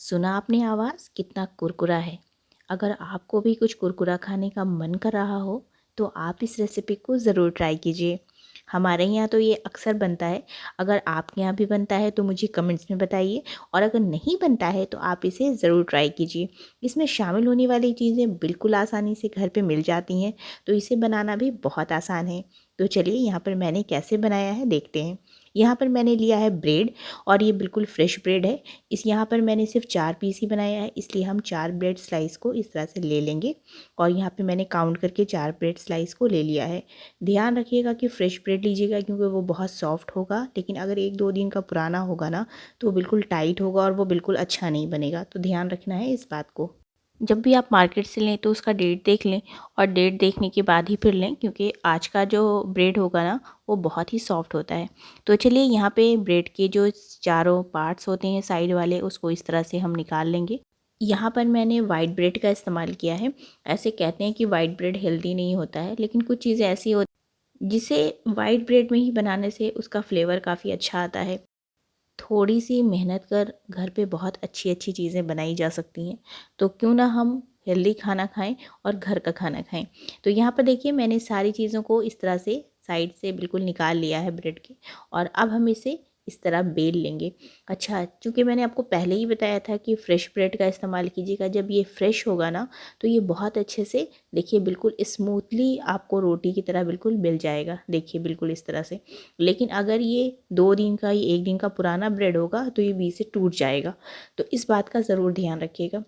सुना आपने आवाज़ कितना कुरकुरा है। अगर आपको भी कुछ कुरकुरा खाने का मन कर रहा हो तो आप इस रेसिपी को ज़रूर ट्राई कीजिए। हमारे यहाँ तो ये अक्सर बनता है। अगर आपके यहाँ भी बनता है तो मुझे कमेंट्स में बताइए, और अगर नहीं बनता है तो आप इसे ज़रूर ट्राई कीजिए। इसमें शामिल होने वाली चीज़ें बिल्कुल आसानी से घर पे मिल जाती हैं, तो इसे बनाना भी बहुत आसान है। तो चलिए यहाँ पर मैंने कैसे बनाया है देखते हैं। यहाँ पर मैंने लिया है ब्रेड, और ये बिल्कुल फ्रेश ब्रेड है। यहाँ पर मैंने सिर्फ 4 पीस ही बनाया है, इसलिए हम 4 ब्रेड स्लाइस को इस तरह से ले लेंगे। और यहाँ पे मैंने काउंट करके 4 ब्रेड स्लाइस को ले लिया है। ध्यान रखिएगा कि फ्रेश ब्रेड लीजिएगा, क्योंकि वो बहुत सॉफ्ट होगा। लेकिन अगर 1-2 दिन का पुराना होगा ना, तो वो बिल्कुल टाइट होगा और वो बिल्कुल अच्छा नहीं बनेगा। तो ध्यान रखना है इस बात को। जब भी आप मार्केट से लें तो उसका डेट देख लें, और डेट देखने के बाद ही फिर लें, क्योंकि आज का जो ब्रेड होगा ना वो बहुत ही सॉफ्ट होता है। तो चलिए यहाँ पे ब्रेड के जो चारों पार्ट्स होते हैं साइड वाले, उसको इस तरह से हम निकाल लेंगे। यहाँ पर मैंने वाइट ब्रेड का इस्तेमाल किया है। ऐसे कहते हैं कि वाइट ब्रेड हेल्दी नहीं होता है, लेकिन कुछ चीज़ें ऐसी होती जिसे वाइट ब्रेड में ही बनाने से उसका फ्लेवर काफ़ी अच्छा आता है। थोड़ी सी मेहनत कर घर पे बहुत अच्छी अच्छी चीज़ें बनाई जा सकती हैं। तो क्यों ना हम हेल्दी खाना खाएं और घर का खाना खाएं। तो यहाँ पर देखिए मैंने सारी चीज़ों को इस तरह से साइड से बिल्कुल निकाल लिया है ब्रेड के, और अब हम इसे इस तरह बेल लेंगे। अच्छा, चूँकि मैंने आपको पहले ही बताया था कि फ़्रेश ब्रेड का इस्तेमाल कीजिएगा। जब ये फ्रेश होगा ना, तो ये बहुत अच्छे से देखिए बिल्कुल स्मूथली आपको रोटी की तरह बिल्कुल मिल जाएगा। देखिए बिल्कुल इस तरह से। लेकिन अगर ये 2 दिन का या 1 दिन का पुराना ब्रेड होगा तो ये बीच से टूट जाएगा। तो इस बात का ज़रूर ध्यान रखिएगा।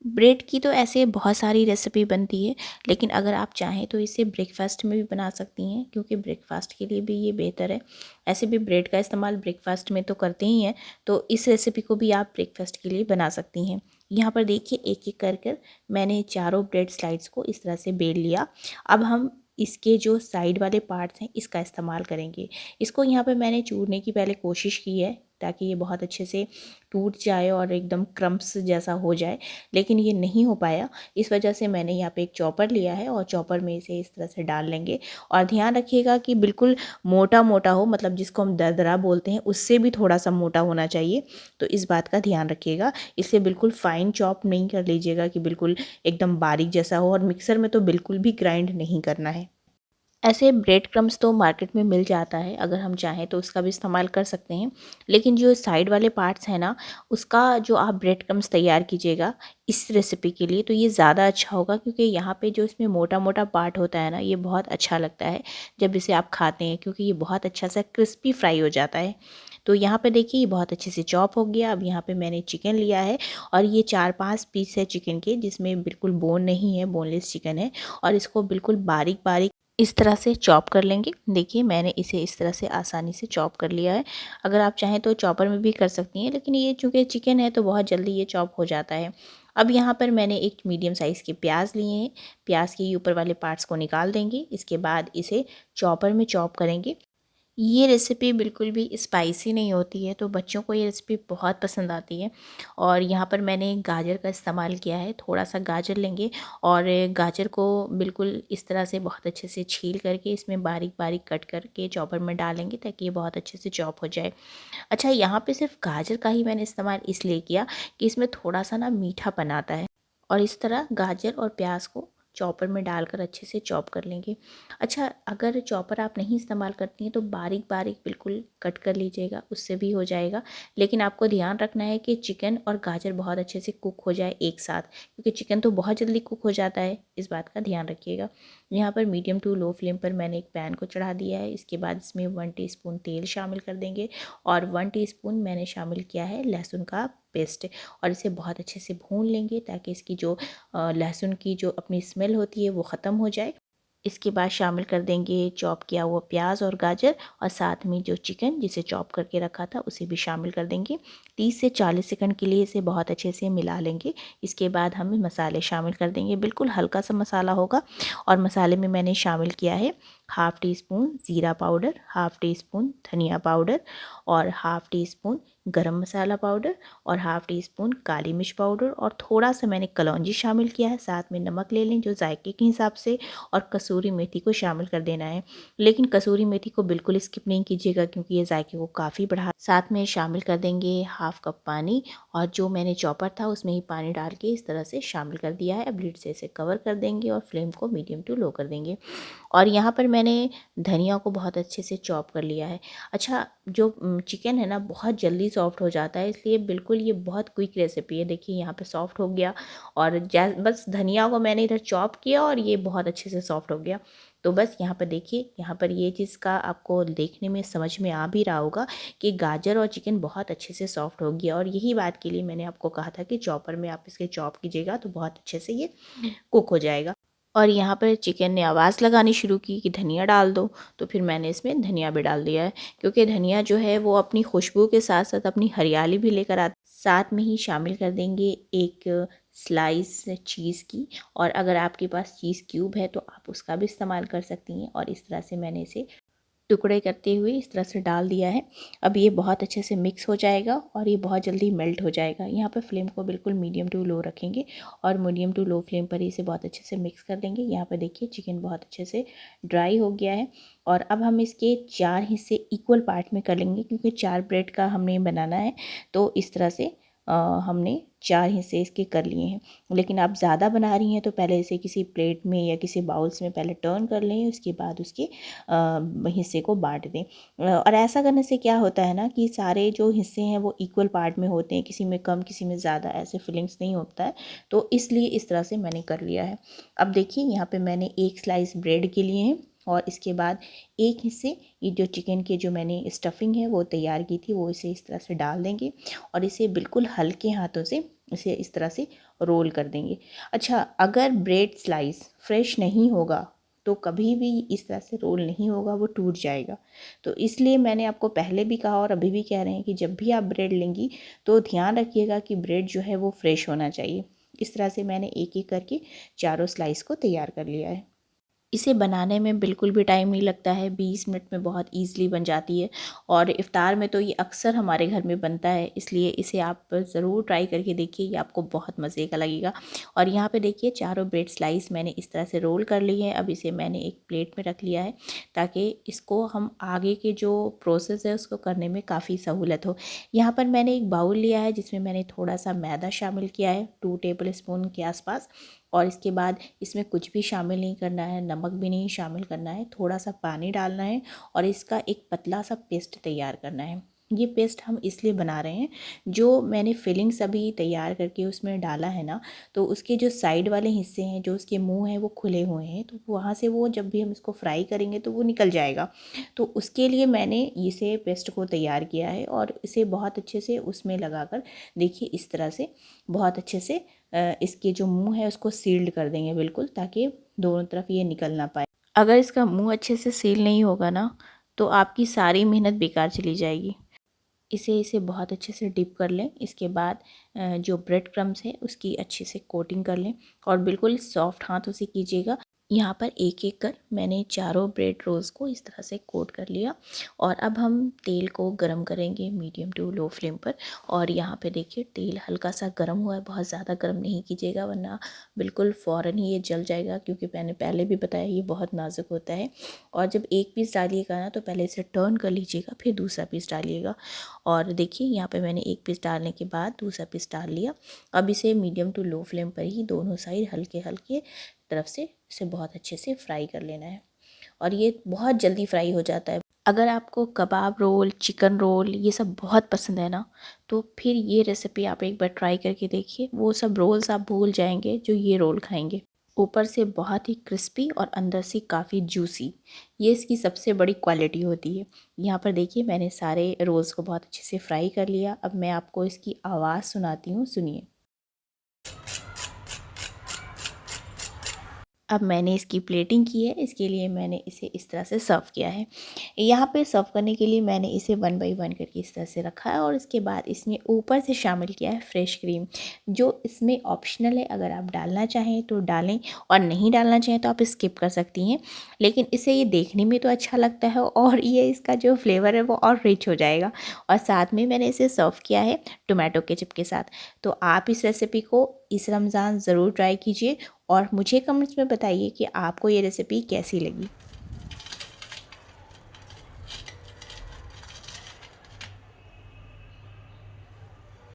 ब्रेड की तो ऐसे बहुत सारी रेसिपी बनती है, लेकिन अगर आप चाहें तो इसे ब्रेकफास्ट में भी बना सकती हैं, क्योंकि ब्रेकफास्ट के लिए भी ये बेहतर है। ऐसे भी ब्रेड का इस्तेमाल ब्रेकफास्ट में तो करते ही हैं, तो इस रेसिपी को भी आप ब्रेकफास्ट के लिए बना सकती हैं। यहाँ पर देखिए एक एक कर कर मैंने चारों ब्रेड स्लाइड्स को इस तरह से बेल लिया। अब हम इसके जो साइड वाले पार्ट्स हैं इसका इस्तेमाल करेंगे। इसको यहाँ पर मैंने चूरने की पहले कोशिश की है, ताकि ये बहुत अच्छे से टूट जाए और एकदम क्रम्स जैसा हो जाए, लेकिन ये नहीं हो पाया। इस वजह से मैंने यहाँ पे एक चॉपर लिया है, और चॉपर में इसे इस तरह से डाल लेंगे। और ध्यान रखिएगा कि बिल्कुल मोटा मोटा हो, मतलब जिसको हम दरदरा बोलते हैं उससे भी थोड़ा सा मोटा होना चाहिए। तो इस बात का ध्यान रखिएगा। इसे बिल्कुल फाइन चॉप नहीं कर लीजिएगा कि बिल्कुल एकदम बारीक जैसा हो, और मिक्सर में तो बिल्कुल भी ग्राइंड नहीं करना है। ऐसे ब्रेड क्रम्स तो मार्केट में मिल जाता है, अगर हम चाहें तो उसका भी इस्तेमाल कर सकते हैं। लेकिन जो साइड वाले पार्ट्स हैं ना, उसका जो आप ब्रेड क्रम्स तैयार कीजिएगा इस रेसिपी के लिए, तो ये ज़्यादा अच्छा होगा, क्योंकि यहाँ पे जो इसमें मोटा मोटा पार्ट होता है ना, ये बहुत अच्छा लगता है जब इसे आप खाते हैं, क्योंकि ये बहुत अच्छा सा क्रिस्पी फ्राई हो जाता है। तो यहाँ पे देखिए ये बहुत अच्छे से चॉप हो गया। अब यहाँ पे मैंने चिकन लिया है, और ये 4-5 पीस है चिकन के, जिसमें बिल्कुल बोन नहीं है, बोनलेस चिकन है। और इसको बिल्कुल बारीक बारीक इस तरह से चॉप कर लेंगे। देखिए मैंने इसे इस तरह से आसानी से चॉप कर लिया है। अगर आप चाहें तो चॉपर में भी कर सकती हैं, लेकिन ये चूँकि चिकन है तो बहुत जल्दी ये चॉप हो जाता है। अब यहाँ पर मैंने एक मीडियम साइज़ के प्याज लिए हैं। प्याज के ऊपर वाले पार्ट्स को निकाल देंगे। इसके बाद इसे चॉपर में चॉप करेंगे। ये रेसिपी बिल्कुल भी स्पाइसी नहीं होती है, तो बच्चों को ये रेसिपी बहुत पसंद आती है। और यहाँ पर मैंने गाजर का इस्तेमाल किया है। थोड़ा सा गाजर लेंगे, और गाजर को बिल्कुल इस तरह से बहुत अच्छे से छील करके इसमें बारीक बारीक कट करके चॉपर में डालेंगे, ताकि ये बहुत अच्छे से चॉप हो जाए। अच्छा, यहाँ पे सिर्फ गाजर का ही मैंने इस्तेमाल इसलिए किया कि इसमें थोड़ा सा ना मीठापन आता है। और इस तरह गाजर और प्याज को चॉपर में डालकर अच्छे से चॉप कर लेंगे। अच्छा, अगर चॉपर आप नहीं इस्तेमाल करती हैं तो बारीक बारीक बिल्कुल कट कर लीजिएगा, उससे भी हो जाएगा। लेकिन आपको ध्यान रखना है कि चिकन और गाजर बहुत अच्छे से कुक हो जाए एक साथ, क्योंकि चिकन तो बहुत जल्दी कुक हो जाता है। इस बात का ध्यान रखिएगा। यहाँ पर मीडियम टू लो फ्लेम पर मैंने एक पैन को चढ़ा दिया है। इसके बाद इसमें 1 टीस्पून तेल शामिल कर देंगे, और 1 टीस्पून मैंने शामिल किया है लहसुन का पेस्ट। और इसे बहुत अच्छे से भून लेंगे, ताकि इसकी जो लहसुन की जो अपनी स्मेल होती है वो ख़त्म हो जाए। इसके बाद शामिल कर देंगे चॉप किया हुआ प्याज और गाजर, और साथ में जो चिकन जिसे चॉप करके रखा था उसे भी शामिल कर देंगे। 30 से 40 सेकंड के लिए इसे बहुत अच्छे से मिला लेंगे। इसके बाद हम मसाले शामिल कर देंगे। बिल्कुल हल्का सा मसाला होगा, और मसाले में मैंने शामिल किया है हाफ़ टी स्पून ज़ीरा पाउडर, हाफ़ टी स्पून धनिया पाउडर और हाफ़ टी स्पून गरम मसाला पाउडर और हाफ़ टी स्पून काली मिर्च पाउडर और थोड़ा सा मैंने कलौंजी शामिल किया है। साथ में नमक ले लें जो जायके के हिसाब से, और कसूरी मेथी को शामिल कर देना है। लेकिन कसूरी मेथी को बिल्कुल स्किप नहीं कीजिएगा क्योंकि ये जायके को काफ़ी बढ़ा। साथ में शामिल कर देंगे हाफ़ कप पानी, और जो मैंने चॉपर था उसमें ही पानी डाल के इस तरह से शामिल कर दिया है। अब लीड से इसे कवर कर देंगे और फ्लेम को मीडियम टू लो कर देंगे। और यहाँ पर मैंने धनिया को बहुत अच्छे से चॉप कर लिया है। अच्छा, जो चिकन है ना बहुत जल्दी सॉफ्ट हो जाता है, इसलिए बिल्कुल ये बहुत क्विक रेसिपी है। देखिए यहाँ पे सॉफ्ट हो गया, और बस धनिया को मैंने इधर चॉप किया और ये बहुत अच्छे से सॉफ्ट हो गया। तो बस यहाँ पर देखिए, यहाँ पर ये चीज़ का आपको देखने में समझ में आ भी रहा होगा कि गाजर और चिकन बहुत अच्छे से सॉफ्ट हो गया, और यही बात के लिए मैंने आपको कहा था कि चॉपर में आप इसके चॉप कीजिएगा तो बहुत अच्छे से ये कुक हो जाएगा। और यहाँ पर चिकन ने आवाज़ लगानी शुरू की कि धनिया डाल दो, तो फिर मैंने इसमें धनिया भी डाल दिया है, क्योंकि धनिया जो है वो अपनी खुशबू के साथ साथ अपनी हरियाली भी लेकर आता। साथ में ही शामिल कर देंगे एक स्लाइस चीज़ की, और अगर आपके पास चीज़ क्यूब है तो आप उसका भी इस्तेमाल कर सकती हैं। और इस तरह से मैंने इसे टुकड़े करते हुए इस तरह से डाल दिया है। अब ये बहुत अच्छे से मिक्स हो जाएगा और ये बहुत जल्दी मेल्ट हो जाएगा। यहाँ पर फ्लेम को बिल्कुल मीडियम टू लो रखेंगे, और मीडियम टू लो फ्लेम पर ही इसे बहुत अच्छे से मिक्स कर देंगे। यहाँ पर देखिए चिकन बहुत अच्छे से ड्राई हो गया है, और अब हम इसके 4 हिस्से इक्वल पार्ट में कर लेंगे, क्योंकि 4 ब्रेड का हमने बनाना है। तो इस तरह से हमने 4 हिस्से इसके कर लिए हैं। लेकिन आप ज़्यादा बना रही हैं तो पहले इसे किसी प्लेट में या किसी बाउल्स में पहले टर्न कर लें, उसके बाद उसके हिस्से को बांट दें। और ऐसा करने से क्या होता है ना कि सारे जो हिस्से हैं वो इक्वल पार्ट में होते हैं, किसी में कम किसी में ज़्यादा, ऐसे फीलिंग्स नहीं होता है। तो इसलिए इस तरह से मैंने कर लिया है। अब देखिए यहाँ पे मैंने एक स्लाइस ब्रेड के लिए हैं, और इसके बाद एक हिस्से ये जो चिकन के जो मैंने स्टफिंग है वो तैयार की थी वो इसे इस तरह से डाल देंगे, और इसे बिल्कुल हल्के हाथों से इसे इस तरह से रोल कर देंगे। अच्छा, अगर ब्रेड स्लाइस फ्रेश नहीं होगा तो कभी भी इस तरह से रोल नहीं होगा, वो टूट जाएगा। तो इसलिए मैंने आपको पहले भी कहा और अभी भी कह रहे हैं कि जब भी आप ब्रेड लेंगी तो ध्यान रखिएगा कि ब्रेड जो है वो फ्रेश होना चाहिए। इस तरह से मैंने एक एक करके चारों स्लाइस को तैयार कर लिया है। इसे बनाने में बिल्कुल भी टाइम नहीं लगता है, 20 मिनट में बहुत ईज़िली बन जाती है, और इफ़्तार में तो ये अक्सर हमारे घर में बनता है, इसलिए इसे आप ज़रूर ट्राई करके देखिए, ये आपको बहुत मज़े का लगेगा। और यहाँ पे देखिए चारों ब्रेड स्लाइस मैंने इस तरह से रोल कर ली है। अब इसे मैंने एक प्लेट में रख लिया है, ताकि इसको हम आगे के जो प्रोसेस है उसको करने में काफ़ी सहूलत हो। यहाँ पर मैंने एक बाउल लिया है जिसमें मैंने थोड़ा सा मैदा शामिल किया है, 2 टेबल स्पून के आसपास, और इसके बाद इसमें कुछ भी शामिल नहीं करना है, नमक भी नहीं शामिल करना है, थोड़ा सा पानी डालना है, और इसका एक पतला सा पेस्ट तैयार करना है। ये पेस्ट हम इसलिए बना रहे हैं, जो मैंने फिलिंग्स अभी तैयार करके उसमें डाला है ना, तो उसके जो साइड वाले हिस्से हैं, जो उसके मुंह हैं वो खुले हुए हैं, तो वहाँ से वो जब भी हम इसको फ्राई करेंगे तो वो निकल जाएगा। तो उसके लिए मैंने इसे पेस्ट को तैयार किया है, और इसे बहुत अच्छे से उसमें लगाकर देखिए इस तरह से बहुत अच्छे से इसके जो मुंह है उसको सील्ड कर देंगे बिल्कुल, ताकि दोनों तरफ ये निकल ना पाए। अगर इसका मुंह अच्छे से सील नहीं होगा ना तो आपकी सारी मेहनत बेकार चली जाएगी। इसे बहुत अच्छे से डिप कर लें। इसके बाद जो ब्रेड क्रम्स है उसकी अच्छे से कोटिंग कर लें, और बिल्कुल सॉफ्ट हाथों से कीजिएगा। यहाँ पर एक एक कर मैंने चारों ब्रेड रोल्स को इस तरह से कोट कर लिया, और अब हम तेल को गरम करेंगे मीडियम टू लो फ्लेम पर। और यहाँ पे देखिए तेल हल्का सा गरम हुआ है, बहुत ज़्यादा गरम नहीं कीजिएगा वरना बिल्कुल फ़ौरन ही ये जल जाएगा, क्योंकि मैंने पहले भी बताया ये बहुत नाजुक होता है। और जब एक पीस डालिएगा ना तो पहले इसे टर्न कर लीजिएगा, फिर दूसरा पीस डालिएगा। और देखिए यहाँ पे मैंने एक पीस डालने के बाद दूसरा पीस डाल लिया। अब इसे मीडियम टू लो फ्लेम पर ही दोनों साइड हल्के हल्के तरफ से इसे बहुत अच्छे से फ्राई कर लेना है, और ये बहुत जल्दी फ्राई हो जाता है। अगर आपको कबाब रोल, चिकन रोल ये सब बहुत पसंद है ना, तो फिर ये रेसिपी आप एक बार ट्राई करके देखिए। वो सब रोल्स आप भूल जाएंगे जो ये रोल खाएंगे। ऊपर से बहुत ही क्रिस्पी और अंदर से काफ़ी जूसी, ये इसकी सबसे बड़ी क्वालिटी होती है। यहाँ पर देखिए मैंने सारे रोल्स को बहुत अच्छे से फ्राई कर लिया। अब मैं आपको इसकी आवाज़ सुनाती हूँ, सुनिए। अब मैंने इसकी प्लेटिंग की है, इसके लिए मैंने इसे इस तरह से सर्व किया है। यहाँ पे सर्व करने के लिए मैंने इसे 1 बाई 1 करके इस तरह से रखा है और इसके बाद इसमें ऊपर से शामिल किया है फ्रेश क्रीम, जो इसमें ऑप्शनल है। अगर आप डालना चाहें तो डालें और नहीं डालना चाहें तो आप स्किप कर सकती हैं, लेकिन इसे ये देखने में तो अच्छा लगता है और ये इसका जो फ्लेवर है वो और रिच हो जाएगा। और साथ में मैंने इसे सर्व किया है टोमेटो केचप के साथ। तो आप इस रेसिपी को इस रमज़ान ज़रूर ट्राई कीजिए और मुझे कमेंट्स में बताइए कि आपको ये रेसिपी कैसी लगी।